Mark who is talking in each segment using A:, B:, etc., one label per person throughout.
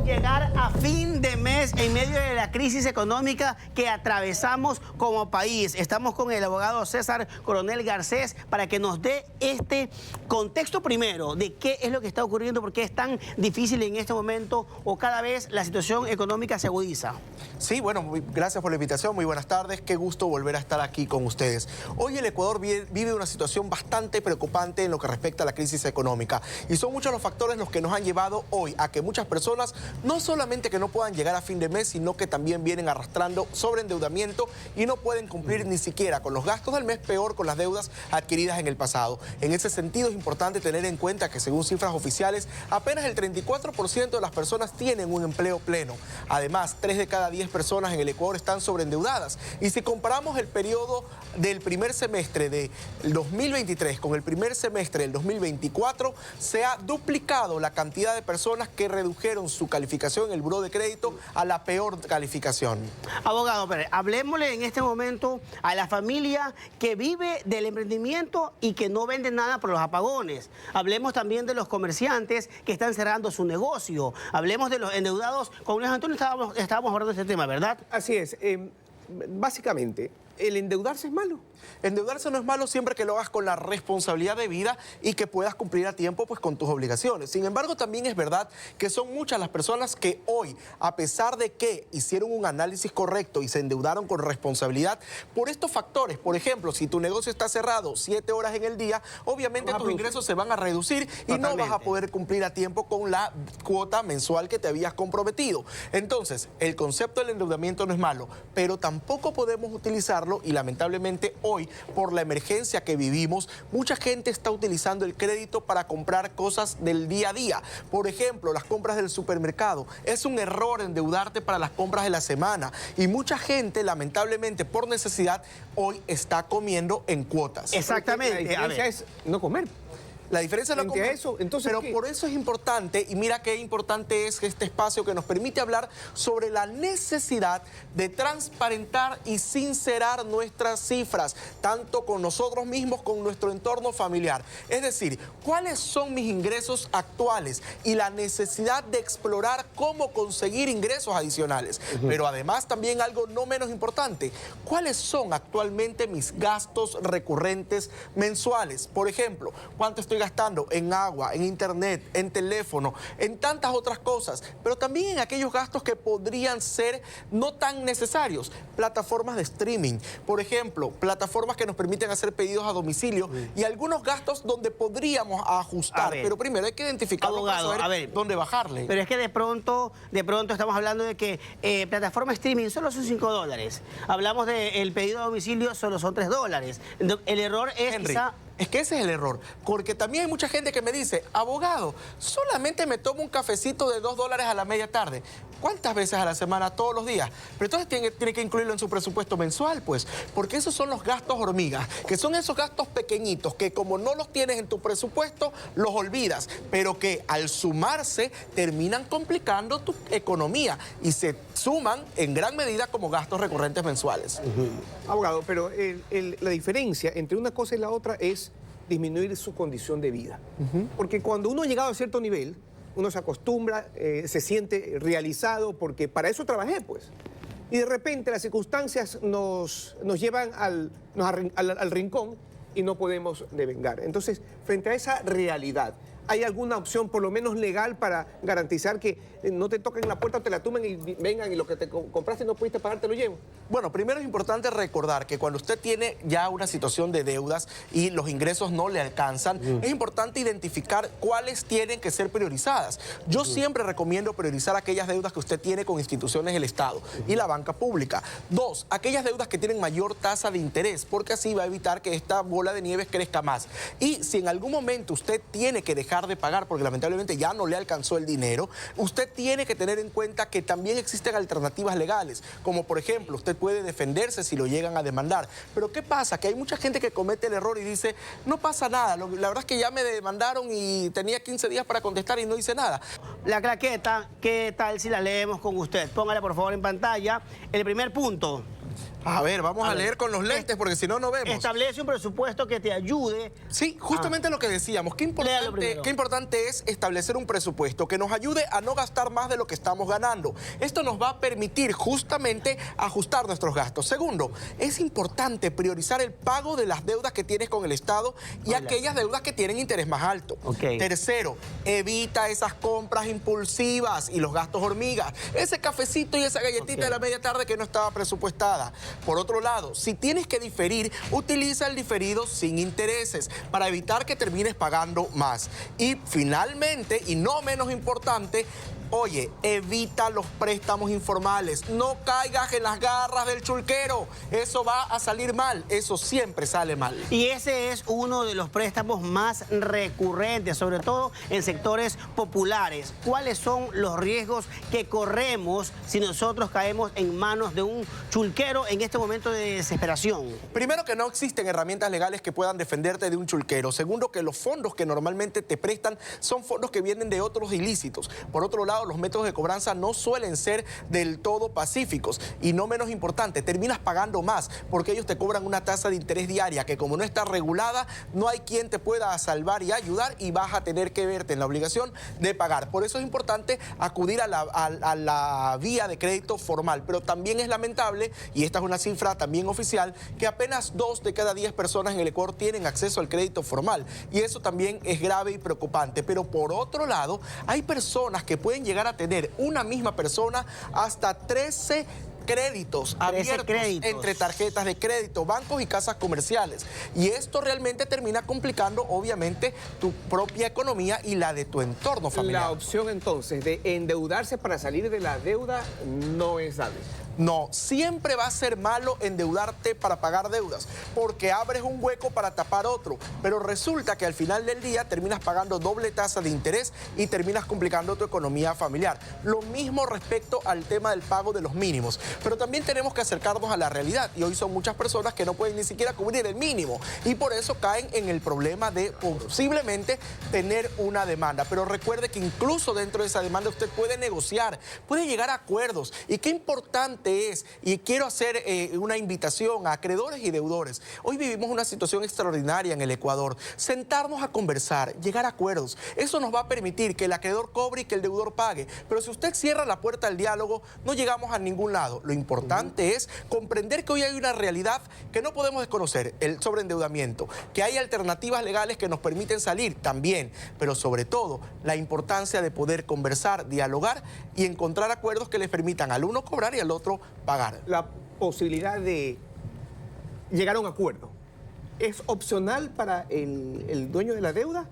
A: llegar a fin de mes en medio de la crisis económica que atravesamos como país. Estamos con el abogado César Coronel Garcés para que nos dé este contexto primero de qué es lo que está ocurriendo, por qué es tan difícil en este momento o cada vez la situación económica se agudiza.
B: Sí, bueno, gracias por la invitación, muy buenas tardes, qué gusto volver a estar aquí con ustedes. Hoy el Ecuador vive una situación bastante preocupante en lo que respecta a la crisis económica y son muchos los factores los que nos han llevado hoy a que muchas personas no solamente que no puedan llegar a fin de mes, sino que también vienen arrastrando sobreendeudamiento y no pueden cumplir ni siquiera con los gastos del mes, peor con las deudas adquiridas en el pasado. En ese sentido es importante tener en cuenta que según cifras oficiales, apenas el 34% de las personas tienen un empleo pleno. Además, 3 de cada 10 personas en el Ecuador están sobreendeudadas. Y si comparamos el periodo del primer semestre del 2023 con el primer semestre del 2024, se ha duplicado la cantidad de personas que redujeron su calificación en el buró de crédito a la peor calificación.
A: Abogado, pero hablemosle en este momento a la familia que vive del emprendimiento y que no vende nada por los apagones. Hablemos también de los comerciantes que están cerrando su negocio. Hablemos de los endeudados. Con Luis Antonio estábamos hablando de este tema, ¿verdad?
C: Así es. Básicamente, ¿el endeudarse es malo?
B: Endeudarse no es malo siempre que lo hagas con la responsabilidad debida y que puedas cumplir a tiempo pues, con tus obligaciones. Sin embargo, también es verdad que son muchas las personas que hoy, a pesar de que hicieron un análisis correcto y se endeudaron con responsabilidad, por estos factores, por ejemplo, si tu negocio está cerrado 7 horas en el día, obviamente tus ingresos se van a reducir y no vas a poder cumplir a tiempo con la cuota mensual que te habías comprometido. Entonces, el concepto del endeudamiento no es malo, pero tampoco podemos utilizarlo y lamentablemente hoy, por la emergencia que vivimos, mucha gente está utilizando el crédito para comprar cosas del día a día. Por ejemplo, las compras del supermercado. Es un error endeudarte para las compras de la semana. Y mucha gente, lamentablemente, por necesidad, hoy está comiendo en cuotas.
A: Exactamente.
C: La diferencia es no comer.
B: La diferencia es la
C: Frente a eso, entonces,
B: pero
C: ¿qué?
B: por eso es importante, y mira qué importante es este espacio que nos permite hablar sobre la necesidad de transparentar y sincerar nuestras cifras, tanto con nosotros mismos, con nuestro entorno familiar. Es decir, cuáles son mis ingresos actuales y la necesidad de explorar cómo conseguir ingresos adicionales. Pero además también algo no menos importante, cuáles son actualmente mis gastos recurrentes mensuales. Por ejemplo, cuánto estoy gastando en agua, en internet, en teléfono, en tantas otras cosas, pero también en aquellos gastos que podrían ser no tan necesarios. Plataformas de streaming, por ejemplo, plataformas que nos permiten hacer pedidos a domicilio y algunos gastos donde podríamos ajustar. Pero primero hay que identificarlo para saber dónde bajarle.
A: Pero es que de pronto estamos hablando de que plataforma streaming solo son $5. Hablamos del pedido a domicilio, solo son $3. El error es
B: Henry,
A: quizá...
B: es que ese es el error, porque también hay mucha gente que me dice, abogado, solamente me tomo un cafecito de $2 a la media tarde. ¿Cuántas veces a la semana? Todos los días. Pero entonces tiene que incluirlo en su presupuesto mensual, pues, porque esos son los gastos hormigas, que son esos gastos pequeñitos que como no los tienes en tu presupuesto, los olvidas, pero que al sumarse terminan complicando tu economía y se suman en gran medida como gastos recurrentes mensuales.
C: Abogado, pero la diferencia entre una cosa y la otra es disminuir su condición de vida. Porque cuando uno ha llegado a cierto nivel, uno se acostumbra, se siente realizado, porque para eso trabajé, pues. Y de repente las circunstancias nos llevan al rincón y no podemos devengar. Entonces, frente a esa realidad, ¿hay alguna opción, por lo menos legal, para garantizar que no te toquen la puerta o te la tumben y vengan y lo que te compraste y no pudiste pagar te lo llevo?
B: Bueno, primero es importante recordar que cuando usted tiene ya una situación de deudas y los ingresos no le alcanzan, es importante identificar cuáles tienen que ser priorizadas. Yo siempre recomiendo priorizar aquellas deudas que usted tiene con instituciones del Estado y la banca pública. 2, aquellas deudas que tienen mayor tasa de interés, porque así va a evitar que esta bola de nieve crezca más. Y si en algún momento usted tiene que dejar de pagar porque lamentablemente ya no le alcanzó el dinero, usted tiene que tener en cuenta que también existen alternativas legales, como por ejemplo, usted puede defenderse si lo llegan a demandar. Pero ¿qué pasa? Que hay mucha gente que comete el error y dice, no pasa nada, la verdad es que ya me demandaron y tenía 15 días para contestar y no hice nada.
A: La claqueta, ¿qué tal si la leemos con usted? Póngala por favor en pantalla. El primer punto.
B: A ver, vamos a leer con los lentes porque si no, no vemos.
A: Establece un presupuesto que te ayude.
B: Sí, justamente lo que decíamos.
A: Léalo primero.
B: Qué importante es establecer un presupuesto que nos ayude a no gastar más de lo que estamos ganando. Esto nos va a permitir justamente ajustar nuestros gastos. Segundo, es importante priorizar el pago de las deudas que tienes con el Estado y aquellas deudas que tienen interés más alto. Tercero, evita esas compras impulsivas y los gastos hormigas. Ese cafecito y esa galletita de la media tarde que no estaba presupuestada. Por otro lado, si tienes que diferir, utiliza el diferido sin intereses para evitar que termines pagando más. Y finalmente, y no menos importante, oye, evita los préstamos informales. No caigas en las garras del chulquero. Eso va a salir mal. Eso siempre sale mal.
A: Y ese es uno de los préstamos más recurrentes, sobre todo en sectores populares. ¿Cuáles son los riesgos que corremos si nosotros caemos en manos de un chulquero en este momento de desesperación?
B: Primero, que no existen herramientas legales que puedan defenderte de un chulquero. Segundo, que los fondos que normalmente te prestan son fondos que vienen de otros ilícitos. Por otro lado, los métodos de cobranza no suelen ser del todo pacíficos. Y no menos importante, terminas pagando más porque ellos te cobran una tasa de interés diaria que, como no está regulada, no hay quien te pueda salvar y ayudar y vas a tener que verte en la obligación de pagar. Por eso es importante acudir a la vía de crédito formal. Pero también es lamentable, y esta es una cifra también oficial, que apenas 2 de cada 10 personas en el Ecuador tienen acceso al crédito formal. Y eso también es grave y preocupante. Pero por otro lado, hay personas que pueden llegar a tener, una misma persona, hasta 13 créditos abiertos entre tarjetas de crédito, bancos y casas comerciales. Y esto realmente termina complicando, obviamente, tu propia economía y la de tu entorno familiar.
C: La opción, entonces, de endeudarse para salir de la deuda no es dable.
B: No, siempre va a ser malo endeudarte para pagar deudas, porque abres un hueco para tapar otro, pero resulta que al final del día terminas pagando doble tasa de interés y terminas complicando tu economía familiar. Lo mismo respecto al tema del pago de los mínimos, pero también tenemos que acercarnos a la realidad, y hoy son muchas personas que no pueden ni siquiera cubrir el mínimo, y por eso caen en el problema de posiblemente tener una demanda. Pero recuerde que incluso dentro de esa demanda usted puede negociar, puede llegar a acuerdos, y qué importante es, y quiero hacer una invitación a acreedores y deudores. Hoy vivimos una situación extraordinaria en el Ecuador. Sentarnos a conversar, llegar a acuerdos. Eso nos va a permitir que el acreedor cobre y que el deudor pague. Pero si usted cierra la puerta al diálogo, no llegamos a ningún lado. Lo importante es comprender que hoy hay una realidad que no podemos desconocer, el sobreendeudamiento, que hay alternativas legales que nos permiten salir también, pero sobre todo la importancia de poder conversar, dialogar y encontrar acuerdos que les permitan al uno cobrar y al otro pagar.
C: La posibilidad de llegar a un acuerdo, ¿es opcional para el dueño de la deuda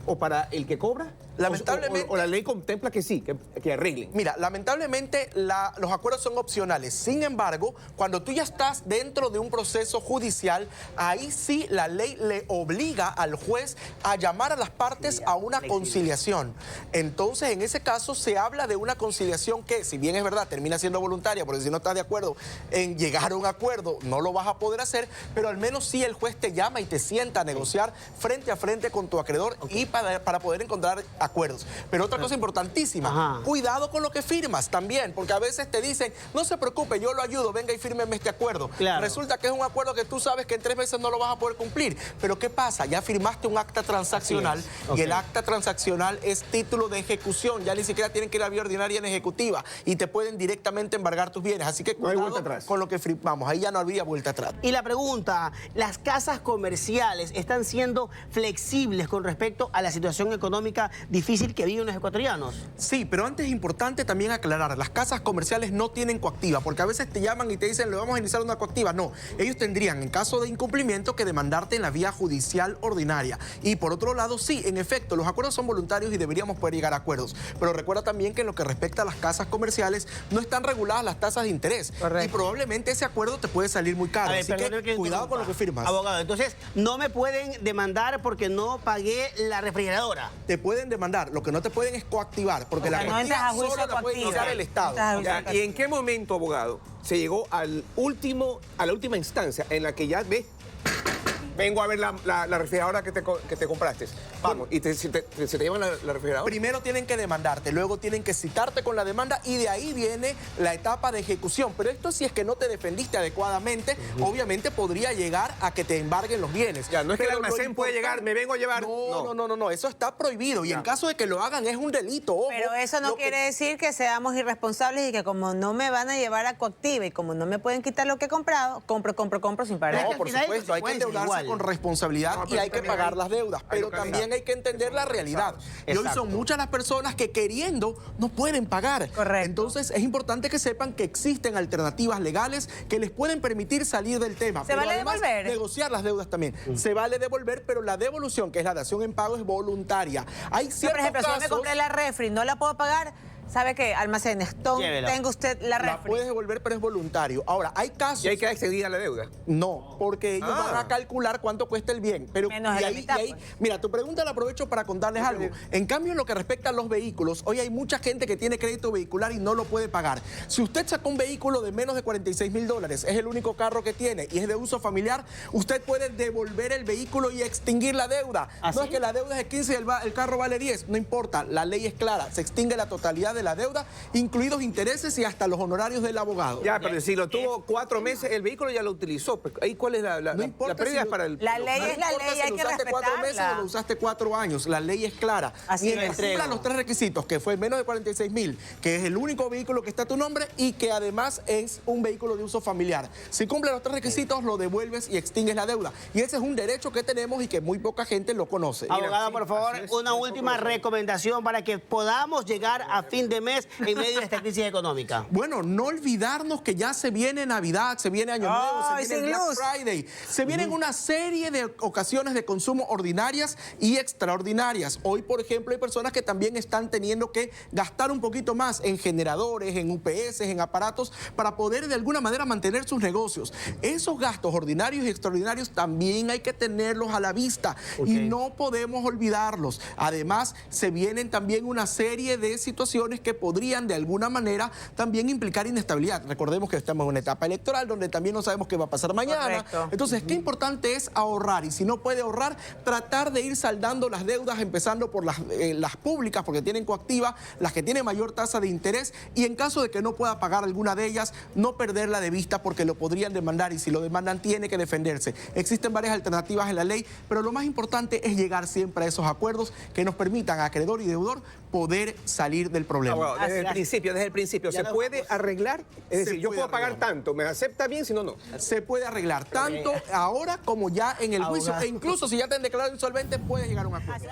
C: o para el que cobra?
B: Lamentablemente...
C: O la ley contempla que sí, que arreglen.
B: Mira, lamentablemente los acuerdos son opcionales. Sin embargo, cuando tú ya estás dentro de un proceso judicial, ahí sí la ley le obliga al juez a llamar a las partes a una conciliación. Entonces, en ese caso se habla de una conciliación que, si bien es verdad, termina siendo voluntaria, porque si no estás de acuerdo en llegar a un acuerdo, no lo vas a poder hacer, pero al menos sí el juez te llama y te sienta a negociar frente a frente con tu acreedor y para poder encontrar acuerdos. Pero otra cosa importantísima, cuidado con lo que firmas también, porque a veces te dicen, no se preocupe, yo lo ayudo, venga y fírmeme este acuerdo. Resulta que es un acuerdo que tú sabes que en 3 meses no lo vas a poder cumplir. Pero ¿qué pasa? Ya firmaste un acta transaccional y el acta transaccional es título de ejecución, ya ni siquiera tienen que ir a vía ordinaria en ejecutiva y te pueden directamente embargar tus bienes. Así que cuidado con lo que firmamos, ahí ya no habría vuelta atrás.
A: Y la pregunta, ¿las casas comerciales están siendo flexibles con respecto a la situación económica difícil que viven los ecuatorianos?
B: Sí, pero antes es importante también aclarar, las casas comerciales no tienen coactiva, porque a veces te llaman y te dicen, le vamos a iniciar una coactiva. No, ellos tendrían, en caso de incumplimiento, que demandarte en la vía judicial ordinaria. Y por otro lado, sí, en efecto, los acuerdos son voluntarios y deberíamos poder llegar a acuerdos. Pero recuerda también que en lo que respecta a las casas comerciales, no están reguladas las tasas de interés. Y probablemente ese acuerdo te puede salir muy caro. Así que cuidado con lo que firmas.
A: Abogado, entonces, no me pueden demandar porque no pagué la refrigeradora.
B: Te pueden demandar, lo que no te pueden es coactivar, porque la coactiva solo la puede iniciar el Estado.
C: ¿Y en qué momento, abogado, se llegó a la última instancia en la que ya ves, vengo a ver la refrigeradora que te compraste. Vamos, y se te llevan la refrigeradora.
B: Primero tienen que demandarte, luego tienen que citarte con la demanda y de ahí viene la etapa de ejecución. Pero esto si es que no te defendiste adecuadamente, obviamente podría llegar a que te embarguen los bienes.
C: Ya, no es que el
B: Pero lo
C: almacén puede llegar, me vengo a llevar.
B: No, eso está prohibido y en caso de que lo hagan es un delito. Ojo,
D: pero eso no quiere decir que seamos irresponsables y que como no me van a llevar a coactiva y como no me pueden quitar lo que he comprado, compro sin parar.
B: No, por supuesto, hay que endeudarse con responsabilidad y hay que pagar las deudas, pero también hay que entender la realidad. Y hoy son muchas las personas que queriendo no pueden pagar.
D: Correcto.
B: Entonces es importante que sepan que existen alternativas legales que les pueden permitir salir del tema.
D: ¿Se vale devolver?
B: Negociar las deudas también. Se vale devolver, pero la devolución, que es la dación en pago, es voluntaria. Hay ciertos
D: por ejemplo,
B: casos,
D: si yo me compré la refri, no la puedo pagar, ¿sabe qué? Almacenes, tenga usted la refri.
B: la puedes devolver, pero es voluntario. Ahora, hay casos...
C: ¿Y hay que acceder a la deuda?
B: No, porque ellos van a calcular cuánto cuesta el bien. Pero
D: Menos de la mitad, pues.
B: Mira, tu pregunta la aprovecho para contarles algo. En cambio, en lo que respecta a los vehículos, hoy hay mucha gente que tiene crédito vehicular y no lo puede pagar. Si usted sacó un vehículo de menos de $46,000, es el único carro que tiene y es de uso familiar, usted puede devolver el vehículo y extinguir la deuda.
A: ¿Ah,
B: no
A: sí?
B: es que la deuda es de 15 y el carro vale 10, no importa, la ley es clara, se extingue la totalidad de la deuda, incluidos intereses y hasta los honorarios del abogado.
C: Ya, pero si lo tuvo 4 meses, el vehículo ya lo utilizó. Ahí, ¿cuál es la
B: No importa
C: pérdida
B: si lo-
C: para el...
D: La ley
B: No
D: es la
B: importa
D: ley,
B: si
D: hay
B: lo
D: que
B: usaste 4 meses o lo
D: respetarla.
B: usaste 4 años, la ley es clara.
D: Así
B: Mientras
D: es.
B: cumpla los 3 requisitos, que fue menos de 46,000, que es el único vehículo que está a tu nombre y que además es un vehículo de uso familiar. Si cumple los 3 requisitos, lo devuelves y extingues la deuda. Y ese es un derecho que tenemos y que muy poca gente lo conoce.
A: Abogada, por favor,
C: así es.
A: una última recomendación para que podamos llegar a fin de mes en medio de esta crisis económica.
B: Bueno, no olvidarnos que ya se viene Navidad, se viene Año Nuevo,
D: Ay,
B: se viene
D: sin
B: Black
D: luz.
B: Friday, se vienen una serie de ocasiones de consumo ordinarias y extraordinarias. Hoy, por ejemplo, hay personas que también están teniendo que gastar un poquito más en generadores, en UPS, en aparatos, para poder de alguna manera mantener sus negocios. Esos gastos ordinarios y extraordinarios también hay que tenerlos a la vista y no podemos olvidarlos. Además, se vienen también una serie de situaciones que podrían de alguna manera también implicar inestabilidad. Recordemos que estamos en una etapa electoral donde también no sabemos qué va a pasar mañana.
D: Correcto.
B: Entonces, qué importante es ahorrar y si no puede ahorrar, tratar de ir saldando las deudas, empezando por las públicas, porque tienen coactiva, las que tienen mayor tasa de interés y en caso de que no pueda pagar alguna de ellas, no perderla de vista porque lo podrían demandar y si lo demandan tiene que defenderse. Existen varias alternativas en la ley, pero lo más importante es llegar siempre a esos acuerdos que nos permitan a acreedor y deudor poder salir del problema.
C: Abogado, desde el principio,
A: Ya
C: ¿se
A: nos
C: puede arreglar? Es decir, yo
B: puede
C: puedo pagar
B: arreglar.
C: tanto, ¿me acepta bien? Si no, no.
B: Se puede arreglar tanto ahora como ya en el juicio
A: Abogado.
B: e incluso si ya te han declarado insolvente puedes llegar a un acuerdo.